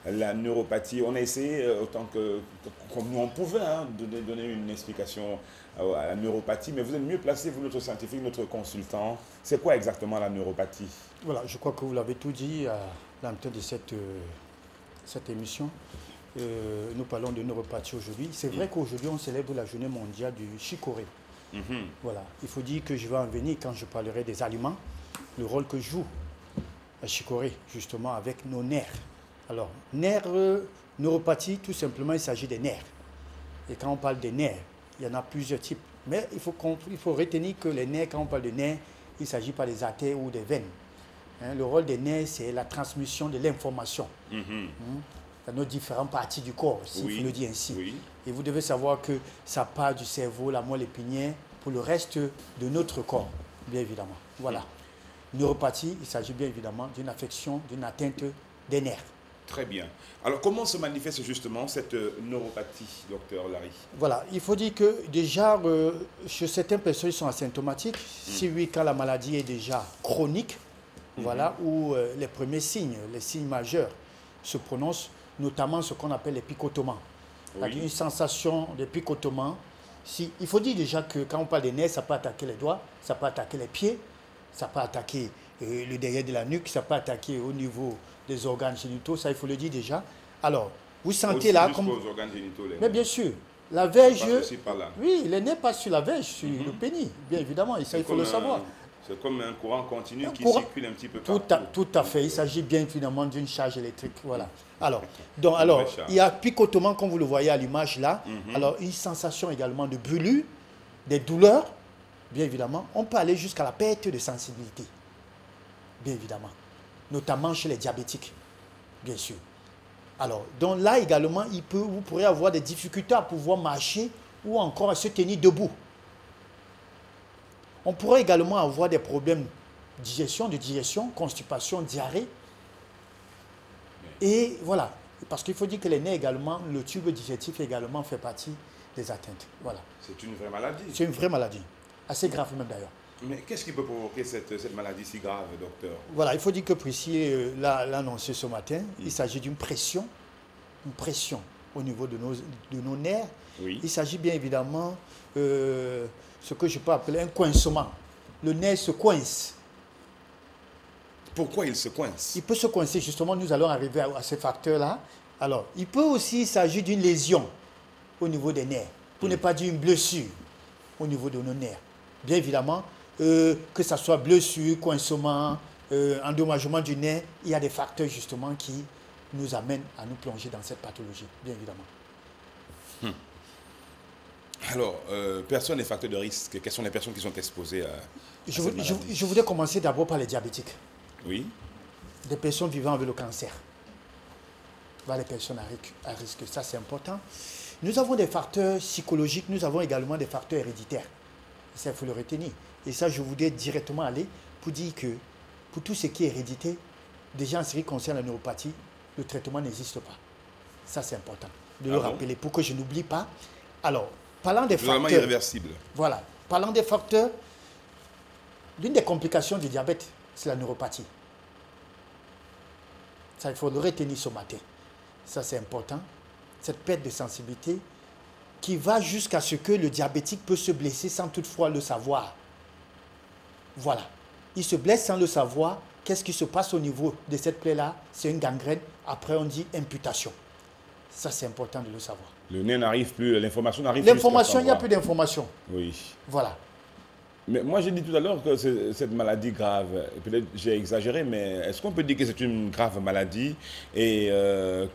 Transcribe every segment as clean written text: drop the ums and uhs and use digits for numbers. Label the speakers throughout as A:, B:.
A: la neuropathie. On a essayé, autant comme nous on pouvait, hein, de donner une explication à la neuropathie, mais vous êtes mieux placé, vous, notre scientifique, notre consultant. C'est quoi exactement la neuropathie?
B: Voilà, je crois que vous l'avez tout dit à l'entente de cette émission. Nous parlons de neuropathie aujourd'hui. C'est vrai qu'aujourd'hui, on célèbre la journée mondiale du chicorée. Voilà, il faut dire que je vais en venir quand je parlerai des aliments, le rôle que joue la chicorée, justement, avec nos nerfs. Alors, nerfs, neuropathie, tout simplement, il s'agit des nerfs. Et quand on parle des nerfs, il y en a plusieurs types. Mais il faut retenir que les nerfs, quand on parle de nerfs, il ne s'agit pas des artères ou des veines. Hein, le rôle des nerfs, c'est la transmission de l'information dans nos différentes parties du corps, s'il faut le dire ainsi. Et vous devez savoir que ça part du cerveau, la moelle épinière, pour le reste de notre corps, bien évidemment. Voilà. Neuropathie, il s'agit bien évidemment d'une affection, d'une atteinte des nerfs.
A: Très bien. Alors, comment se manifeste justement cette neuropathie, docteur Larry?
B: Voilà, il faut dire que déjà, chez certaines personnes, ils sont asymptomatiques. Si oui, quand la maladie est déjà chronique, voilà, où les premiers signes, les signes majeurs se prononcent, notamment ce qu'on appelle les picotements. Une sensation de picotement. Il faut dire déjà que quand on parle des nerfs, ça peut attaquer les doigts, ça peut attaquer les pieds, ça peut attaquer le derrière de la nuque, ça peut attaquer au niveau des organes génitaux, ça il faut le dire déjà. Alors, vous sentez
A: aussi
B: là comme...
A: aux organes génitaux, les
B: Mais bien sûr, la verge...
A: là.
B: Oui, les nerfs passent sur la verge, sur le pénis, bien évidemment, et ça il faut le savoir.
A: C'est comme un courant continu circule un petit peu partout.
B: Tout à fait, il s'agit bien finalement d'une charge électrique, voilà. Alors, il y a picotement, comme vous le voyez à l'image là, alors une sensation également de brûlure, des douleurs, bien évidemment. On peut aller jusqu'à la perte de sensibilité, bien évidemment, notamment chez les diabétiques, bien sûr. Alors, donc là également, vous pourrez avoir des difficultés à pouvoir marcher ou encore à se tenir debout. On pourrait également avoir des problèmes de digestion, constipation, diarrhée. Et voilà, parce qu'il faut dire que les nerfs également, le tube digestif également fait partie des atteintes. Voilà.
A: C'est une vraie maladie.
B: C'est une vraie maladie, assez grave même d'ailleurs.
A: Mais qu'est-ce qui peut provoquer cette maladie si grave, docteur?
B: Voilà, il faut dire que Priscille l'a annoncé ce matin, il s'agit d'une pression au niveau de nos nerfs. Il s'agit bien évidemment ce que je peux appeler un coincement. Le nerf se coince.
A: Pourquoi il se coince?
B: Il peut se coincer, justement, nous allons arriver à ces facteurs-là. Alors, il peut aussi s'agir d'une lésion au niveau des nerfs, pour ne pas dire une blessure au niveau de nos nerfs. Bien évidemment, que ce soit blessure, coincement, endommagement du nerf, il y a des facteurs justement qui nous amènent à nous plonger dans cette pathologie, bien évidemment.
A: Alors, personnes et facteurs de risque, quelles sont les personnes qui sont exposées à cette maladie?
B: Je voudrais commencer d'abord par les diabétiques.
A: Oui.
B: Des personnes vivant avec le cancer. Les personnes à risque, ça c'est important. Nous avons des facteurs psychologiques, nous avons également des facteurs héréditaires. Ça, il faut le retenir. Et ça, je voudrais directement aller pour dire que pour tout ce qui est hérédité, déjà en ce qui concerne la neuropathie, le traitement n'existe pas. Ça, c'est important de le rappeler pour que je n'oublie pas. Alors, parlant des facteurs...
A: Vraiment irréversible.
B: Voilà. Parlant des facteurs, l'une des complications du diabète, c'est la neuropathie. Ça, il faut le retenir ce matin. Ça, c'est important. Cette perte de sensibilité qui va jusqu'à ce que le diabétique peut se blesser sans toutefois le savoir. Voilà. Il se blesse sans le savoir. Qu'est-ce qui se passe au niveau de cette plaie-là? C'est une gangrène. Après, on dit amputation. Ça, c'est important de le savoir.
A: Le nerf n'arrive plus, l'information n'arrive plus.
B: L'information, il n'y a plus d'information.
A: Oui.
B: Voilà.
A: Mais moi, j'ai dit tout à l'heure que cette maladie grave, peut-être j'ai exagéré, mais est-ce qu'on peut dire que c'est une grave maladie? Et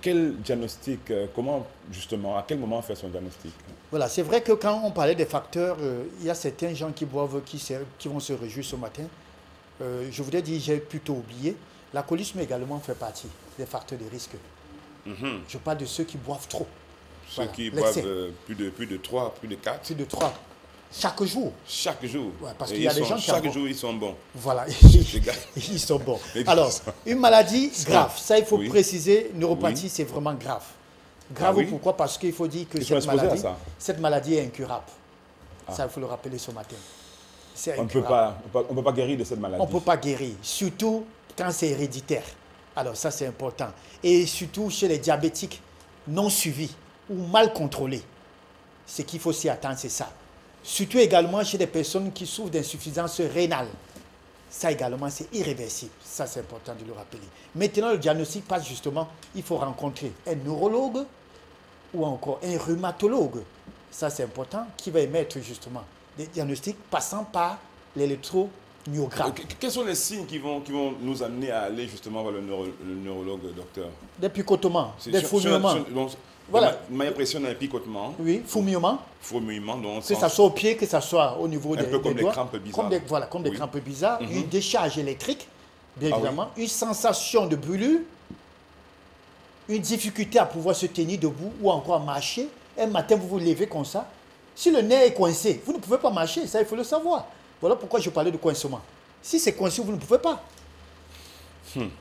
A: quel diagnostic, comment justement, à quel moment faire son diagnostic?
B: Voilà, c'est vrai que quand on parlait des facteurs, il y a certains gens qui boivent, qui vont se réjouir ce matin. Je voudrais dire, j'ai plutôt oublié, l'alcoolisme également fait partie des facteurs de risque. Je parle de ceux qui boivent trop.
A: Ceux qui boivent plus de 3, plus de 4.
B: Plus de 3. Chaque jour.
A: Chaque jour.
B: Ouais, parce qu'il y a des gens qui
A: chaque jour, ils sont bons.
B: Voilà, ils sont bons. Alors, une maladie grave, ça il faut préciser, neuropathie, c'est vraiment grave. Grave pourquoi? Parce qu'il faut dire que cette maladie est incurable. Ça, il faut le rappeler ce matin.
A: On ne peut pas guérir de cette maladie.
B: On ne peut pas guérir, surtout quand c'est héréditaire. Alors ça, c'est important. Et surtout chez les diabétiques non suivis ou mal contrôlés. Ce qu'il faut s'y attendre, c'est ça. Surtout également chez des personnes qui souffrent d'insuffisance rénale. Ça également, c'est irréversible. Ça, c'est important de le rappeler. Maintenant, le diagnostic passe justement, il faut rencontrer un neurologue ou encore un rhumatologue. Ça, c'est important, qui va émettre justement des diagnostics passant par l'électromyogramme.
A: Quels sont les signes qui vont nous amener à aller justement vers le neurologue, docteur?
B: Des picotements, des fourmillements.
A: Voilà. Ma pression d'un picotement.
B: Oui, fourmillement.
A: Fourmillement, donc.
B: Que ce soit au pied, que ce soit au niveau des doigts.
A: Un peu comme des crampes bizarres.
B: Voilà, comme des crampes bizarres. Une décharge électrique, bien évidemment. Oui. Une sensation de brûlure. Une difficulté à pouvoir se tenir debout ou encore marcher. Un matin, vous vous levez comme ça. Si le nez est coincé, vous ne pouvez pas marcher. Ça, il faut le savoir. Voilà pourquoi je parlais de coincement. Si c'est coincé, vous ne pouvez pas.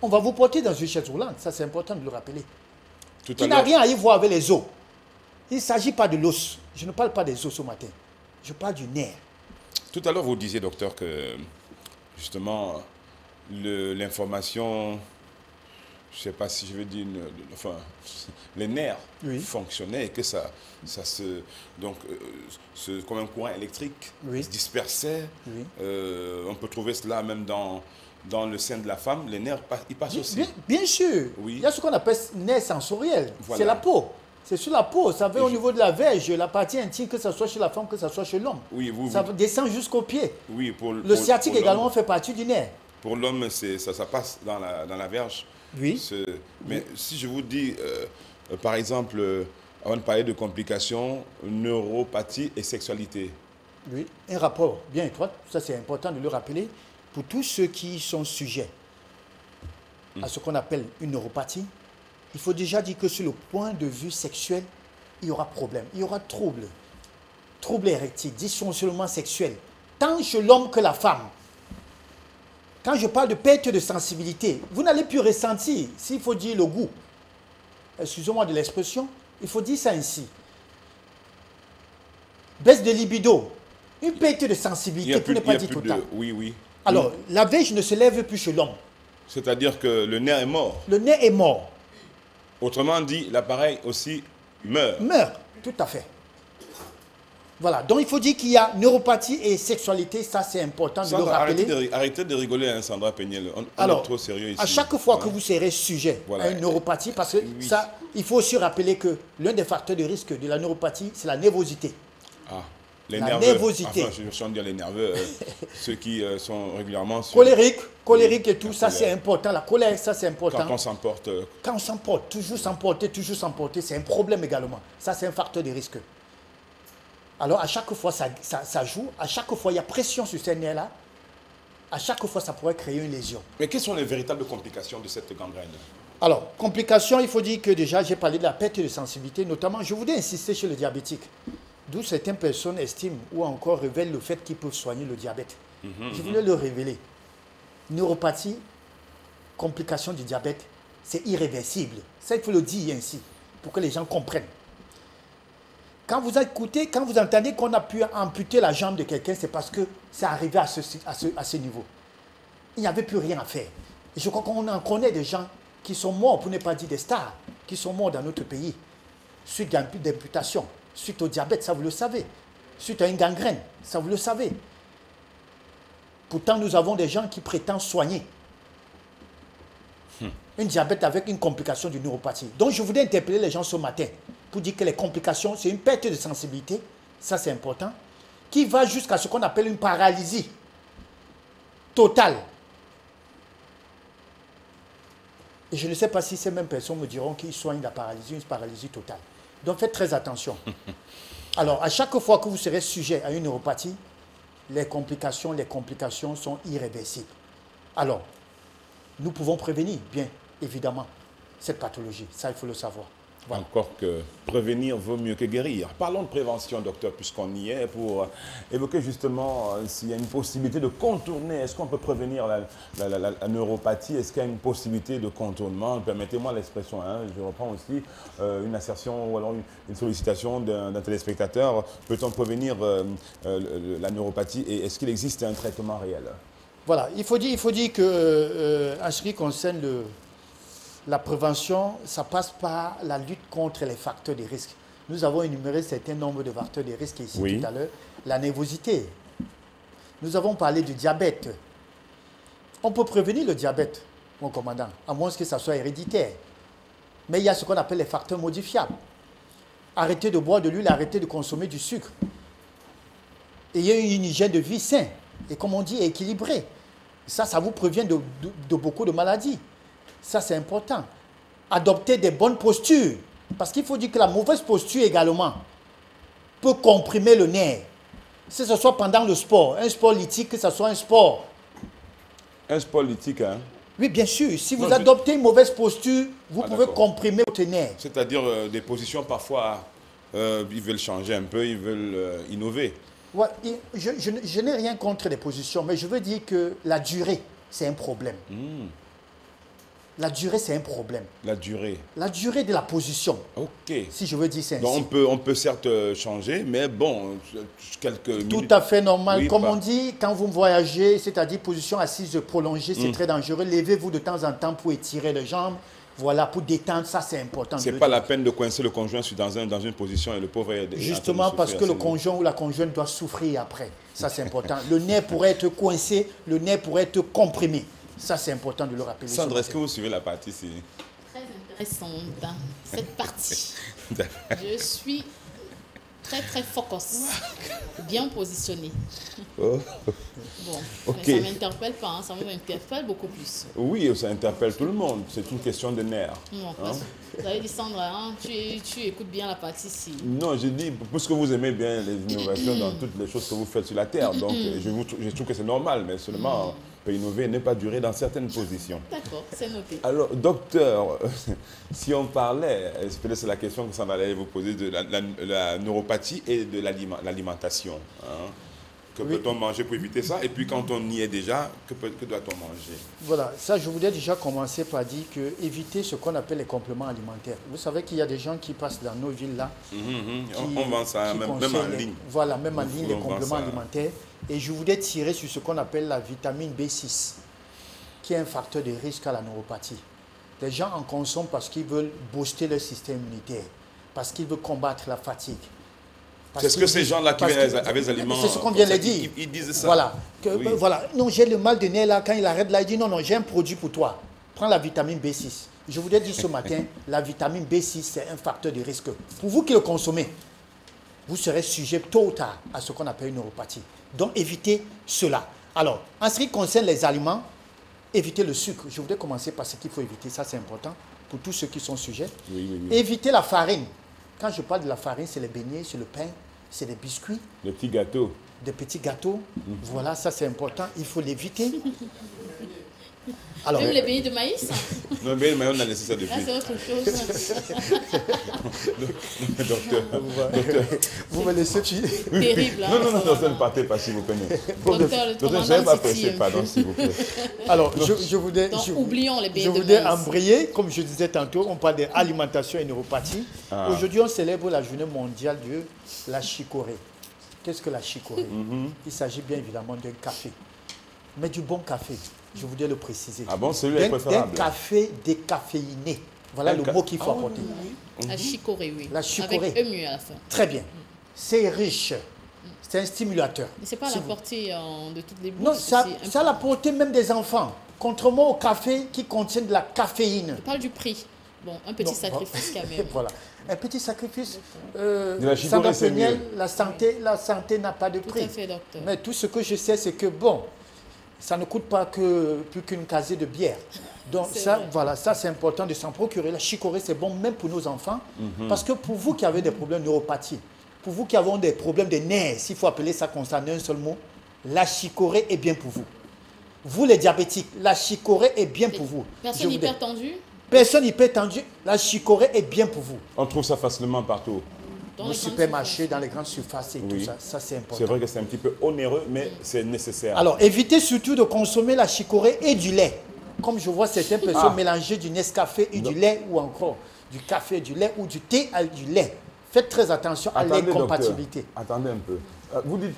B: On va vous porter dans une chaise roulante. Ça, c'est important de le rappeler. Qui n'a rien à y voir avec les os. Il ne s'agit pas de l'os. Je ne parle pas des os ce matin. Je parle du nerf.
A: Tout à l'heure, vous disiez, docteur, que justement, l'information, je ne sais pas si je veux dire, enfin, les nerfs fonctionnaient et que ça se... Donc, comme un courant électrique se dispersait. On peut trouver cela même dans le sein de la femme, les nerfs, ils passent aussi.
B: Bien sûr. Oui. Il y a ce qu'on appelle nerf sensoriel. Voilà. C'est la peau. C'est sur la peau. Ça va au niveau de la verge, la partie intime, que ce soit chez la femme, que ce soit chez l'homme.
A: Oui,
B: ça descend jusqu'au pied.
A: Oui,
B: le sciatique également fait partie du nerf.
A: Pour l'homme, ça passe dans la verge.
B: Oui.
A: Mais si je vous dis, par exemple, avant de parler de complications, neuropathie et sexualité.
B: Oui, un rapport bien étroit. Ça, c'est important de le rappeler. Pour tous ceux qui sont sujets à ce qu'on appelle une neuropathie, il faut déjà dire que sur le point de vue sexuel, il y aura problème, il y aura trouble érectile, dysfonctionnement sexuel, tant chez l'homme que la femme. Quand je parle de perte de sensibilité, vous n'allez plus ressentir, s'il faut dire le goût, excusez-moi de l'expression, il faut dire ça ainsi. Baisse de libido, une perte de sensibilité, pour ne pas dire total.
A: Oui.
B: Alors, la verge ne se lève plus chez l'homme.
A: C'est-à-dire que le nerf est mort.
B: Le nerf est mort.
A: Autrement dit, l'appareil aussi meurt.
B: Meurt, tout à fait. Voilà, donc il faut dire qu'il y a neuropathie et sexualité, ça c'est important de le rappeler.
A: Arrêtez de rigoler, hein, Sandra Peñel. On est trop sérieux ici.
B: À chaque fois que vous serez sujet à une neuropathie, parce que ça, il faut aussi rappeler que l'un des facteurs de risque de la neuropathie, c'est la nervosité.
A: Ah.
B: La nervosité.
A: Enfin, je sens dire les nerveux, ceux qui sont régulièrement...
B: Colérique et tout, ça c'est important. La colère, ça c'est important.
A: Quand on s'emporte...
B: Quand on s'emporte, toujours s'emporter, c'est un problème également. Ça c'est un facteur de risque. Alors à chaque fois, ça joue. À chaque fois, il y a pression sur ces nerfs-là. À chaque fois, ça pourrait créer une lésion.
A: Mais quelles sont les véritables complications de cette gangrène?
B: Alors, complications, il faut dire que déjà, j'ai parlé de la perte de sensibilité, notamment, je voudrais insister sur le diabétique. D'où certaines personnes estiment ou encore révèlent le fait qu'ils peuvent soigner le diabète. Je voulais le révéler. Neuropathie, complication du diabète, c'est irréversible. Ça, il faut le dire ainsi, pour que les gens comprennent. Quand vous écoutez, quand vous entendez qu'on a pu amputer la jambe de quelqu'un, c'est parce que c'est arrivé à ce niveau. Il n'y avait plus rien à faire. Et je crois qu'on en connaît des gens qui sont morts, pour ne pas dire des stars, qui sont morts dans notre pays, suite d'amputation. Suite au diabète, ça vous le savez. Suite à une gangrène, ça vous le savez. Pourtant, nous avons des gens qui prétendent soigner un diabète avec une complication de neuropathie. Donc, je voudrais interpeller les gens ce matin pour dire que les complications, c'est une perte de sensibilité, ça c'est important, qui va jusqu'à ce qu'on appelle une paralysie totale. Et je ne sais pas si ces mêmes personnes me diront qu'ils soignent la paralysie, une paralysie totale. Donc faites très attention. Alors, à chaque fois que vous serez sujet à une neuropathie, les complications sont irréversibles. Alors, nous pouvons prévenir, bien évidemment, cette pathologie. Ça, il faut le savoir.
A: Voilà. Encore que prévenir vaut mieux que guérir. Parlons de prévention, docteur, puisqu'on y est, pour évoquer justement s'il y a une possibilité de contourner. Est-ce qu'on peut prévenir la neuropathie? Est-ce qu'il y a une possibilité de contournement? Permettez-moi l'expression, hein, je reprends aussi une assertion ou alors une sollicitation d'un téléspectateur. Peut-on prévenir la neuropathie et est-ce qu'il existe un traitement réel?
B: Voilà, il faut dire que en ce qui concerne La prévention, ça passe par la lutte contre les facteurs de risque. Nous avons énuméré un certain nombre de facteurs de risque ici tout à l'heure. La nervosité. Nous avons parlé du diabète. On peut prévenir le diabète, mon commandant, à moins que ça soit héréditaire. Mais il y a ce qu'on appelle les facteurs modifiables. Arrêtez de boire de l'huile, arrêtez de consommer du sucre. Ayez une hygiène de vie saine et, comme on dit, équilibrée. Ça vous prévient de beaucoup de maladies. Ça, c'est important. Adoptez des bonnes postures. Parce qu'il faut dire que la mauvaise posture également peut comprimer le nerf. Que ce soit pendant le sport, un sport lithique, que ce soit un sport.
A: Un sport lithique, hein?
B: Oui, bien sûr. Si vous adoptez une mauvaise posture, vous pouvez comprimer votre nerf.
A: C'est-à-dire des positions parfois, ils veulent changer un peu, ils veulent innover.
B: Ouais, je n'ai rien contre les positions, mais je veux dire que la durée, c'est un problème. La durée, c'est un problème.
A: La durée.
B: La durée de la position.
A: Ok.
B: Si je veux dire c'est ainsi.
A: Donc on peut certes changer, mais bon, quelques minutes.
B: Tout à fait normal.
A: Oui,
B: comme on dit, quand vous voyagez, c'est-à-dire position assise prolongée, c'est très dangereux. Levez-vous de temps en temps pour étirer les jambes. Voilà, pour détendre, ça c'est important.
A: C'est pas la peine de coincer le conjoint dans une position et le pauvre est
B: justement parce que le conjoint ou la conjointe doit souffrir après. Ça c'est important. Le nerf pourrait être coincé, le nerf pourrait être comprimé. Ça c'est important de le rappeler.
A: Sandra, est-ce que vous suivez la partie ici?
C: Très intéressante, hein, cette partie. Je suis très focus, bien positionné.
A: Oh.
C: Bon,
A: Okay.
C: mais ça ne m'interpelle pas, hein, ça m'interpelle beaucoup plus.
A: Oui, ça interpelle tout le monde. C'est une question de nerfs.
C: Non,
A: Hein?
C: vous avez dit, Sandra, hein, tu écoutes bien la partie ici.
A: Non, j'ai dit, puisque vous aimez bien les innovations dans toutes les choses que vous faites sur la Terre, donc je trouve que c'est normal, mais seulement on peut innover et ne pas durer dans certaines positions.
C: D'accord, c'est noté.
A: Alors, docteur, si on parlait, peut-être c'est la question que Sandra allait vous poser, de la neuropathie et de l'alimentation. Hein? Que peut-on manger pour éviter ça? Et puis quand on y est déjà, que doit-on manger?
B: Voilà, ça je voulais déjà commencer par dire que éviter ce qu'on appelle les compléments alimentaires. Vous savez qu'il y a des gens qui passent dans nos villes là.
A: On vend ça même en ligne.
B: Voilà, même en ligne, les compléments alimentaires. Et je voulais tirer sur ce qu'on appelle la vitamine B6, qui est un facteur de risque à la neuropathie. Les gens en consomment parce qu'ils veulent booster leur système immunitaire, parce qu'ils veulent combattre la fatigue.
A: C'est ce que ces gens-là qui viennent avec les aliments...
B: C'est ce qu'on vient de dire.
A: Ils disent ça.
B: Voilà.
A: Oui.
B: Voilà. Non, j'ai le mal de nez là. Quand il arrête là, il dit non, j'ai un produit pour toi. Prends la vitamine B6. Je vous ai dit ce matin, la vitamine B6, c'est un facteur de risque. Pour vous qui le consommez, vous serez sujet tôt ou tard à ce qu'on appelle une neuropathie. Donc, évitez cela. Alors, en ce qui concerne les aliments, évitez le sucre. Je voudrais commencer par ce qu'il faut éviter. Ça, c'est important pour tous ceux qui sont sujets.
A: Oui.
B: Évitez la farine. Quand je parle de la farine, c'est les beignets, c'est le pain, c'est des biscuits.
A: Les petits gâteaux.
B: Des petits gâteaux. Voilà, ça c'est important. Il faut l'éviter. Alors,
C: même les beignets de maïs?
A: Non, mais on a laissé ça depuis.
C: Là, c'est autre chose.
A: Docteur.
B: Vous me laissez filer.
C: Terrible. Hein,
A: non, ça ne partez pas si vous connaissez.
C: Docteur, le
A: Docteur, je n'avais pas
C: commandant
A: pressé,
C: Titi,
A: pardon, s'il vous plaît.
B: Alors, je voudrais...
C: Donc, oublions les beignets
B: je
C: de
B: voudrais
C: maïs.
B: embrayer, comme je disais tantôt, on parle d'alimentation et neuropathie. Aujourd'hui, on célèbre la journée mondiale de la chicorée. Qu'est-ce que la chicorée? Il s'agit bien évidemment d'un café. Mais du bon café, je voudrais le préciser.
A: Ah bon, celui-là est préférable.
B: D'un café décaféiné. Voilà le mot qu'il faut apporter.
C: La chicorée, oui.
B: La chicorée.
C: Avec EMU à la fin.
B: Très bien. C'est riche. C'est un stimulateur.
C: Mais ce n'est pas la portée de toutes les bourses.
B: Non, ça a la portée même des enfants. Contrairement au café qui contient de la caféine.
C: Je parle du prix. Bon, un petit sacrifice quand même.
B: Voilà. Un petit sacrifice.
A: La chicorée, c'est mieux.
B: La santé n'a pas de prix.
C: Tout à fait, docteur.
B: Mais tout ce que je sais, c'est que bon, ça ne coûte pas plus qu'une casée de bière. Donc ça, voilà, ça c'est important de s'en procurer. La chicorée, c'est bon même pour nos enfants. Parce que pour vous qui avez des problèmes de neuropathie, pour vous qui avez des problèmes de nerfs, s'il faut appeler ça comme ça en un seul mot, la chicorée est bien pour vous. Vous les diabétiques, la chicorée est bien pour vous.
C: Personne hypertendu?
B: Personne hypertendu, la chicorée est bien pour vous.
A: On trouve ça facilement partout.
B: Dans les supermarchés, dans les grandes surfaces et tout ça, ça c'est important.
A: C'est vrai que c'est un petit peu onéreux, mais c'est nécessaire.
B: Alors, évitez surtout de consommer la chicorée et du lait. Comme je vois certaines personnes mélanger du Nescafé et du lait, ou encore du café et du lait, ou du thé avec du lait. Faites très attention à l'incompatibilité.
A: Attendez un peu. Vous dites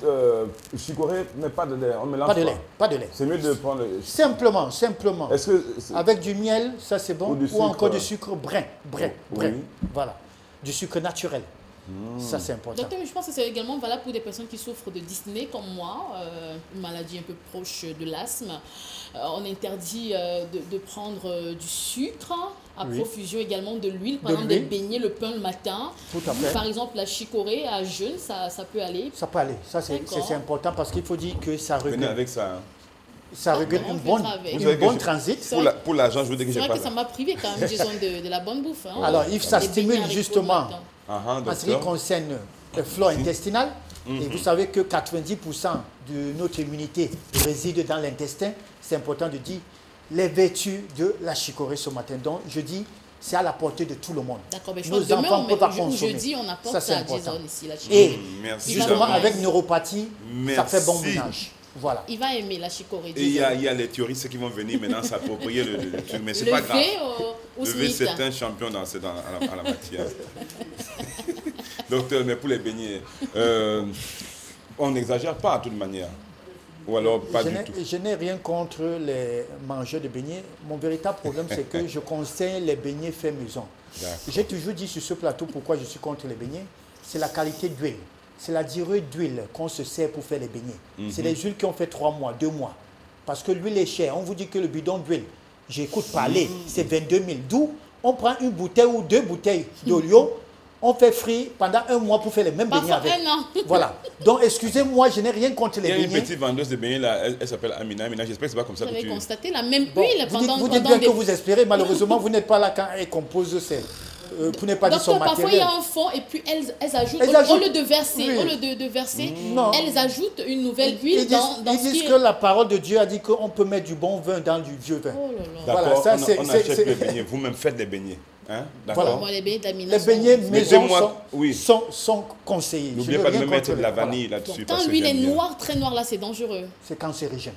A: chicorée, mais pas de lait. On mélange
B: Pas de lait, pas de lait.
A: C'est mieux de prendre...
B: Simplement.
A: Est-ce que...
B: Avec du miel, ça c'est bon.
A: Ou
B: encore du sucre brun.
A: Oui.
B: Voilà. Du sucre naturel. Ça c'est important.
C: Docteur, mais je pense que c'est également valable pour des personnes qui souffrent de dyspnée comme moi, une maladie un peu proche de l'asthme. On interdit de prendre du sucre, à profusion également de l'huile, par exemple des beignets, le pain le matin.
B: Tout à fait.
C: Par exemple la chicorée à jeûne, ça peut aller.
B: Ça peut aller. Ça c'est important parce qu'il faut dire que ça
A: Venez
B: régule.
A: avec ça.
B: Ça régule une bonne transit.
A: Pour l'argent, je veux dire que j'ai pas.
C: C'est vrai que ça m'a privé quand même, disons, de la bonne bouffe. Hein.
B: Alors, Yves, ça
C: Des
B: stimule
C: beignets avec
B: justement.
C: Paul
B: En ce qui concerne le flore intestinal, et vous savez que 90% de notre immunité réside dans l'intestin, c'est important de dire les vertus de la chicorée ce matin. Donc, je dis, c'est à la portée de tout le monde.
C: D'accord, mais je
B: Nos
C: pense demain,
B: enfants peuvent pas consommer.
C: jeudi, on apporte
B: Ça,
C: ça à
B: important.
C: Jason ici, la chicorée.
B: Et
A: Merci.
B: justement,
C: Jean.
B: avec neuropathie, ça fait bon
A: Merci.
B: ménage. Voilà.
C: Il va aimer la chicorée.
A: Et il y a les théoristes qui vont venir maintenant s'approprier le truc, mais c'est
C: Le
A: pas grave.
C: V au
A: Le V,
C: Smith.
A: c'est un champion à la matière. Docteur, mais pour les beignets, on n'exagère pas de toute manière. Ou alors pas du tout.
B: Je n'ai rien contre les mangeurs de beignets. Mon véritable problème, c'est que je conseille les beignets faits maison. J'ai toujours dit sur ce plateau pourquoi je suis contre les beignets. C'est la qualité d'huile. C'est la durée d'huile qu'on se sert pour faire les beignets. C'est les huiles qui ont fait 3 mois, 2 mois. Parce que l'huile est chère. On vous dit que le bidon d'huile, j'écoute parler, c'est 22 000. D'où on prend une bouteille ou 2 bouteilles d'olio, on fait frire pendant 1 mois pour faire les mêmes beignets avec.
C: Parfois 1 an.
B: Voilà. Donc, excusez-moi, je n'ai rien contre les
A: Il y a une
B: beignets.
A: petite vendeuse de beignets là, elle s'appelle Amina. Amina, j'espère que c'est pas comme ça
C: Vous
A: que
C: avez
A: tu...
C: constaté la même
B: Bon,
C: huile
B: vous dites bien que vous espérez, malheureusement, vous n'êtes pas là quand elle compose ses... pour ne pas dire son
C: Docteur, parfois il y
B: matériel.
C: a un fond et puis elles ajoutent,
B: Elles
C: au
B: ajoutent.
C: lieu de verser,
B: Oui.
C: au lieu de verser,
B: Non.
C: elles ajoutent une nouvelle huile
B: Ils
C: dans ce qui
B: disent
C: est...
B: que la parole de Dieu a dit qu'on peut mettre du bon vin dans du vieux vin.
C: Oh là là.
A: D'accord,
B: Voilà, ça,
A: on achète les beignets. Vous-même faites des beignets. Hein? D'accord.
B: Voilà.
C: Moi, les beignets d'Amina
B: Les beignets
C: sont-
B: maison
A: Mettez-moi- oui.
B: sont conseillés. Je
A: N'oubliez
B: n'ai
A: pas de
B: rien
A: me mettre
B: contre
A: de la
B: les-
A: vanille
B: voilà.
A: là-dessus.
C: Quand
A: parce que
C: l'huile est
A: j'aime bien.
C: noire, très noire, là, c'est dangereux.
B: C'est cancérigène.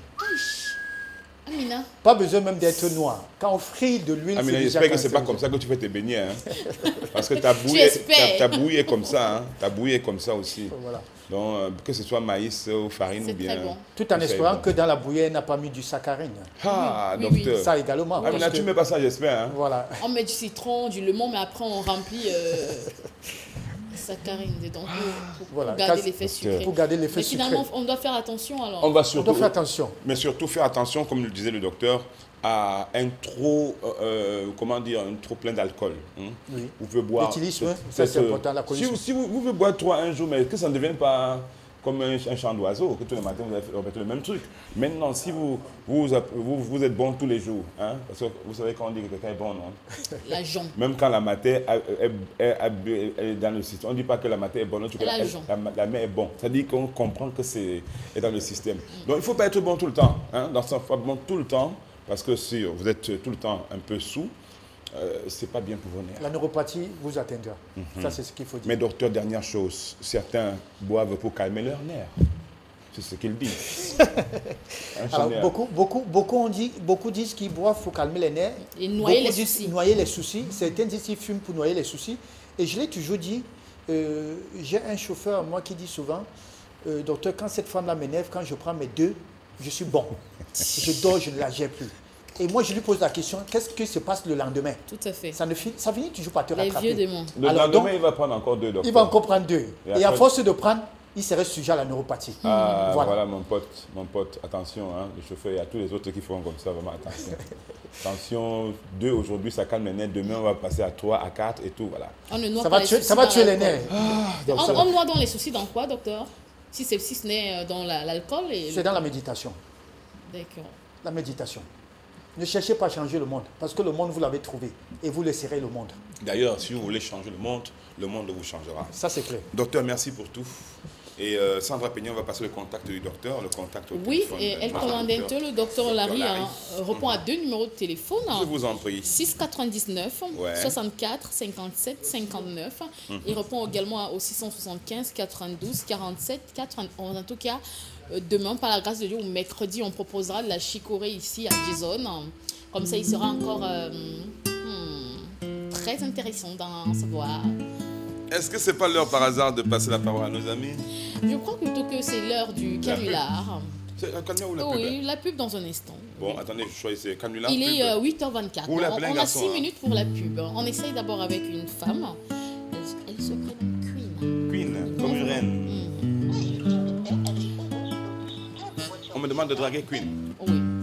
C: Amina,
B: Pas besoin même d'être noir. Quand on frit de l'huile,
A: Amina,
B: c'est déjà
A: j'espère que c'est pas
B: cancérigène.
A: comme ça que tu fais tes beignets. Hein? Parce que tu as
C: J'espère.
A: bouillé comme ça. Hein? Tu as bouillé comme ça aussi.
B: Voilà.
A: Donc, que ce soit maïs ou farine
C: C'est
A: ou bien...
C: très bon.
B: Tout en
A: c'est
B: espérant
A: bon.
B: que dans la bouillie, elle n'a pas mis du saccharine.
A: Ah,
C: Oui, oui.
A: docteur.
B: Ça également.
A: Amina,
B: parce
A: tu
B: que-
A: mets pas ça, j'espère. Hein?
B: Voilà.
C: on met du citron, du lemon, mais après on remplit saccharine dedans pour
B: Voilà.
C: garder
B: Quand-
C: l'effet sucré.
B: Pour garder l'effet
C: Mais
B: sucré.
C: finalement, on doit faire attention alors.
A: On va
B: On
A: surtout...
B: doit faire attention.
A: Mais surtout faire attention, comme le disait le docteur, à un trop, comment dire, un trop plein d'alcool. Hein?
B: Oui.
A: Vous pouvez boire...
B: L'éthylisme, ça, c'est important, la condition.
A: Si vous pouvez boire 3 un jour, mais que ça ne devienne pas comme un chant d'oiseau, que tous les matins vous répétez le même truc. Maintenant, si vous êtes bon tous les jours, hein, parce que vous savez quand on dit que quelqu'un est bon, non?
C: La jambe.
A: Même quand la matière est dans le système, on ne dit pas que la matière est bonne, tu
C: Elle a le jaune.
A: la mère est bon. C'est-à-dire qu'on comprend que c'est dans le système. Donc il ne faut pas être bon tout le temps. Hein, dans ce faut être bon tout le temps, parce que si vous êtes tout le temps un peu sous, c'est pas bien pour vos nerfs.
B: La neuropathie vous atteindra. Ça, c'est ce qu'il faut dire.
A: Mais docteur, dernière chose, certains boivent pour calmer leurs nerfs. C'est ce qu'ils disent.
B: Alors, beaucoup disent qu'ils boivent pour calmer les nerfs.
C: Et noyer
B: Beaucoup
C: les
B: disent
C: soucis.
B: noyer les soucis. Certains disent qu'ils fument pour noyer les soucis. Et je l'ai toujours dit, j'ai un chauffeur, moi, qui dit souvent, docteur, quand cette femme-là m'énerve, quand je prends mes 2, je suis bon. Je dors, je ne la gère plus. Et moi, je lui pose la question, qu'est-ce qui se passe le lendemain?
C: Tout à fait.
B: Ça finit toujours par te
C: Les
B: rattraper.
C: vieux démons.
A: Le
B: Alors,
A: lendemain,
B: donc,
A: il va prendre encore 2 docteurs.
B: Il va encore prendre 2.
A: Et
B: Et à
A: après-
B: force de prendre, il serait sujet à la neuropathie.
A: Ah,
B: Voilà.
A: voilà mon pote, attention, hein, le chauffeur, il y a tous les autres qui font comme ça, vraiment attention. Attention, 2 aujourd'hui, ça calme les nerfs, demain on va passer à 3, à 4 et tout, voilà.
C: On ne noie
B: Ça
C: pas
B: va
C: les
B: tuer,
C: soucis
B: ça va
C: dans
B: tuer les
C: l'alcool.
B: nerfs. Donc, ça va-
C: On noie dans les soucis dans quoi, docteur? Si ce n'est dans l'alcool et...
B: C'est dans la méditation.
C: D'accord.
B: La méditation. Ne cherchez pas à changer le monde, parce que le monde, vous l'avez trouvé, et vous laisserez le monde.
A: D'ailleurs, si vous voulez changer le monde vous changera.
B: Ça, c'est clair.
A: Docteur, merci pour tout. Et Sandra Peignan va passer le contact du docteur, le contact au
C: Oui,
A: téléphone.
C: et elle commande un peu, le docteur Larry répond à 2 numéros de téléphone.
A: Je vous en prie.
C: 699
A: Ouais.
C: 64 57 59. Il répond également au 675 92 47 91. En tout cas, demain, par la grâce de Dieu, ou mercredi, on proposera de la chicorée ici à Jason. Comme ça, il sera encore très intéressant d'en savoir
A: Est-ce que c'est pas l'heure par hasard de passer la parole à nos amis?
C: Je crois plutôt que c'est l'heure du canular.
A: C'est un canular ou la pub?
C: Oui, la pub dans un instant.
A: Bon, attendez, je choisis canular.
C: Il est 8h24.
A: Vous l'appelez un
C: On a
A: garçon,
C: 6 minutes pour la pub. On essaye d'abord avec une femme. Elle se prénomme Queen.
A: Queen, comme une reine. On me demande de draguer Queen.
C: Oui.